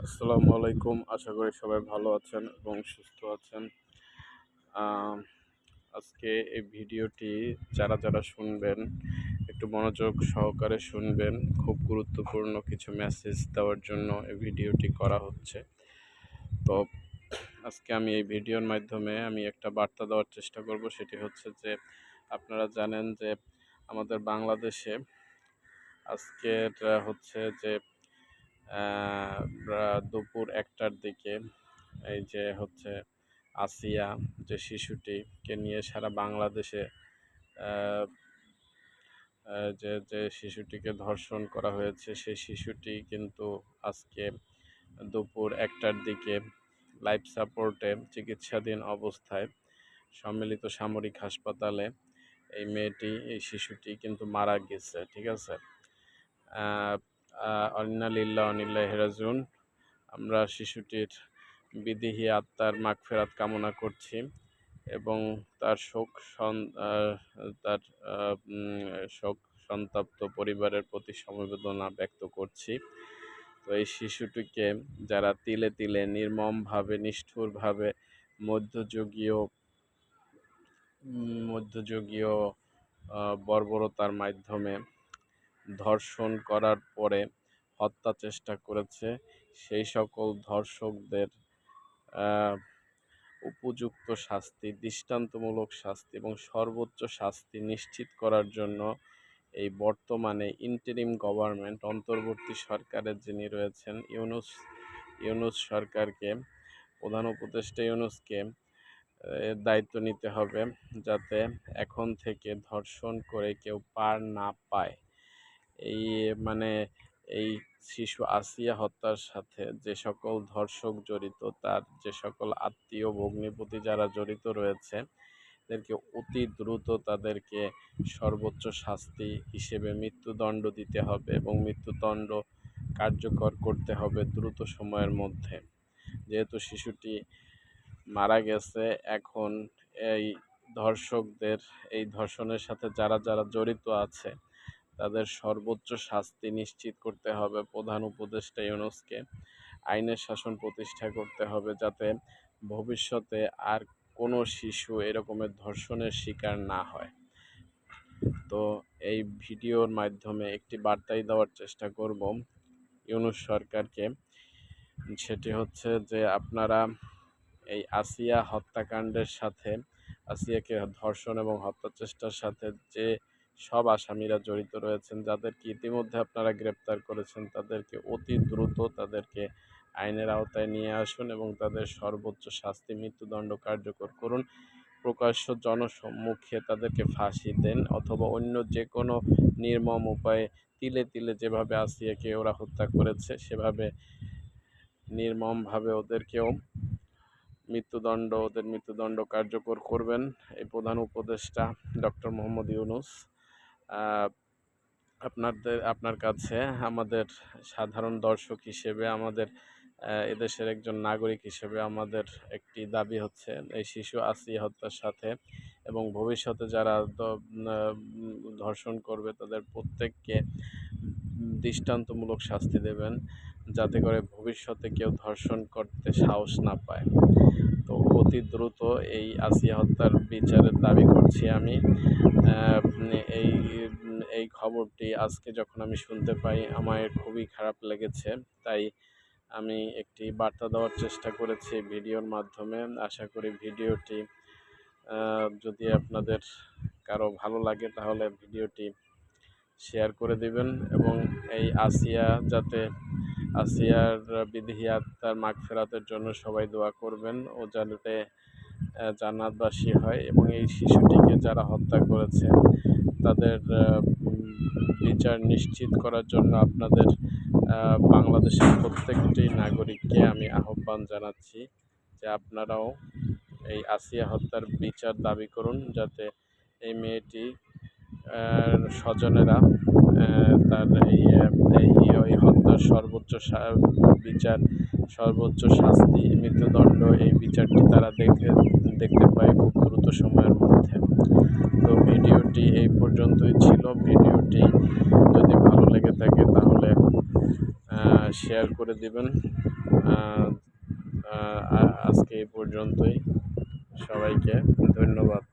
আসসালামু আলাইকুম। আশা করি সবাই ভালো আছেন এবং সুস্থ আছেন। আম আজকে এই ভিডিওটি যারা শুনবেন, একটু মনোযোগ সহকারে শুনবেন। খুব গুরুত্বপূর্ণ কিছু মেসেজ দেওয়ার জন্য এই ভিডিওটি করা হচ্ছে। তো আজকে আমি এই ভিডিওর মাধ্যমে একটা বার্তা দেওয়ার চেষ্টা করব। সেটি হচ্ছে যে, আপনারা জানেন যে আমাদের বাংলাদেশে আজকের হচ্ছে যে দুপুর ১টার দিকে এই যে হচ্ছে আসিয়া যে শিশুটিকে নিয়ে সারা বাংলাদেশে আহ, যে শিশুটিকে ধর্ষণ করা হয়েছে, সেই শিশুটি কিন্তু আজকে দুপুর ১টার দিকে লাইফ সাপোর্টে চিকিৎসাধীন অবস্থায় সম্মিলিত সামরিক হাসপাতালে এই শিশুটি কিন্তু মারা গেছে। ঠিক আছে। ইন্না লিল্লাহি ওয়া ইন্না ইলাইহি রাজিউন। আমরা শিশুটির বিদেহী আত্মার মাগফিরাত কামনা করছি এবং তার তার শোক সন্তপ্ত পরিবারের প্রতি সমবেদনা ব্যক্ত করছি। তো এই শিশুটিকে যারা তিলে তিলে নির্মমভাবে, নিষ্ঠুরভাবে মধ্যযুগীয় মধ্যযুগীয় বর্বরতার মাধ্যমে ধর্ষণ করার পরে হত্যা চেষ্টা করেছে, সেই সকল ধর্ষকদের উপযুক্ত শাস্তি, দৃষ্টান্তমূলক শাস্তি এবং সর্বোচ্চ শাস্তি নিশ্চিত করার জন্য এই বর্তমানে ইন্টারিম গভর্নমেন্ট, অন্তর্বর্তী সরকারের যিনি রয়েছেন ইউনূস সরকারকে, প্রধান উপদেষ্টা ইউনূসকে দায়িত্ব নিতে হবে, যাতে এখন থেকে ধর্ষণ করে কেউ পার না পায়। এই শিশু আসিয়া হত্যার সাথে যে সকল ধর্ষক জড়িত, তার যে সকল আত্মীয় ভগ্নিপতি যারা জড়িত রয়েছে, তাদেরকে অতি দ্রুত তাদেরকে সর্বোচ্চ শাস্তি হিসেবে মৃত্যুদণ্ড দিতে হবে এবং মৃত্যুদণ্ড কার্যকর করতে হবে দ্রুত সময়ের মধ্যে। যেহেতু শিশুটি মারা গেছে, এখন এই এই ধর্ষণের সাথে যারা জড়িত আছে, তাদের সর্বোচ্চ শাস্তি নিশ্চিত করতে হবে। প্রধান উপদেষ্টা ইউনূসকে আইনের শাসন প্রতিষ্ঠা করতে হবে, যাতে ভবিষ্যতে আর কোনো শিশু এরকমের ধর্ষণের শিকার না হয়। তো এই ভিডিওর মাধ্যমে একটি বার্তাই দেওয়ার চেষ্টা করব ইউনূস সরকারকে। সেটি হচ্ছে যে, আপনারা এই আসিয়া হত্যাকাণ্ডের সাথে, আসিয়াকে ধর্ষণ এবং হত্যা চেষ্টার সাথে যে সব আসামিরা জড়িত রয়েছেন, যাদেরকে ইতিমধ্যে আপনারা গ্রেপ্তার করেছেন, তাদেরকে অতি দ্রুত আইনের আওতায় নিয়ে আসুন এবং তাদের সর্বোচ্চ শাস্তি, মৃত্যুদণ্ড কার্যকর করুন। প্রকাশ্য জনসম্মুখে তাদেরকে ফাঁসি দেন, অথবা অন্য যে কোনো নির্মম উপায়ে তিলে তিলে যেভাবে আসিয়াকে ওরা হত্যা করেছে, সেভাবে নির্মমভাবে ওদের মৃত্যুদণ্ড কার্যকর করবেন এই প্রধান উপদেষ্টা ডক্টর মোহাম্মদ ইউনূস। আপনার কাছে আমাদের সাধারণ দর্শক হিসেবে, আমাদের এদেশের একজন নাগরিক হিসেবে আমাদের একটি দাবি হচ্ছে, এই শিশু আসিয়া হত্যার সাথে এবং ভবিষ্যতে যারা ধর্ষণ করবে, তাদের প্রত্যেককে দৃষ্টান্তমূলক শাস্তি দেবেন, যাতে করে ভবিষ্যতে কেউ ধর্ষণ করতে সাহস না পায়। তো অতি দ্রুত এই আসিয়া হত্যার বিচারের দাবি করছি আমি। এই এই খবরটি আজকে যখন আমি শুনতে পাই, আমার খুবই খারাপ লেগেছে। তাই আমি একটি বার্তা দেওয়ার চেষ্টা করেছি ভিডিওর মাধ্যমে। আশা করি ভিডিওটি যদি আপনাদের কারো ভালো লাগে, তাহলে ভিডিওটি শেয়ার করে দিবেন এবং এই আসিয়ার বিদেহী আত্মার মাগফিরাতের জন্য সবাই দোয়া করবেন, ও যাতে জান্নাতবাসী হয় এবং এই শিশুটিকে যারা হত্যা করেছে তাদের বিচার নিশ্চিত করার জন্য আপনাদের বাংলাদেশের প্রত্যেকটি নাগরিককে আমি আহ্বান জানাচ্ছি যে, আপনারাও এই আসিয়া হত্যার বিচার দাবি করুন, যাতে এই মেয়েটি স্বজনেরা তার এই হত্যার সর্বোচ্চ বিচার, সর্বোচ্চ শাস্তি, মৃত্যুদণ্ড, এই বিচারটি তারা দেখতে পায় খুব দ্রুত সময়ের মধ্যে। তো ভিডিওটি এই পর্যন্তই ছিল। ভিডিওটি যদি ভালো লেগে থাকে, তাহলে শেয়ার করে দিবেন। আহ, আজকে এই পর্যন্তই। সবাইকে ধন্যবাদ।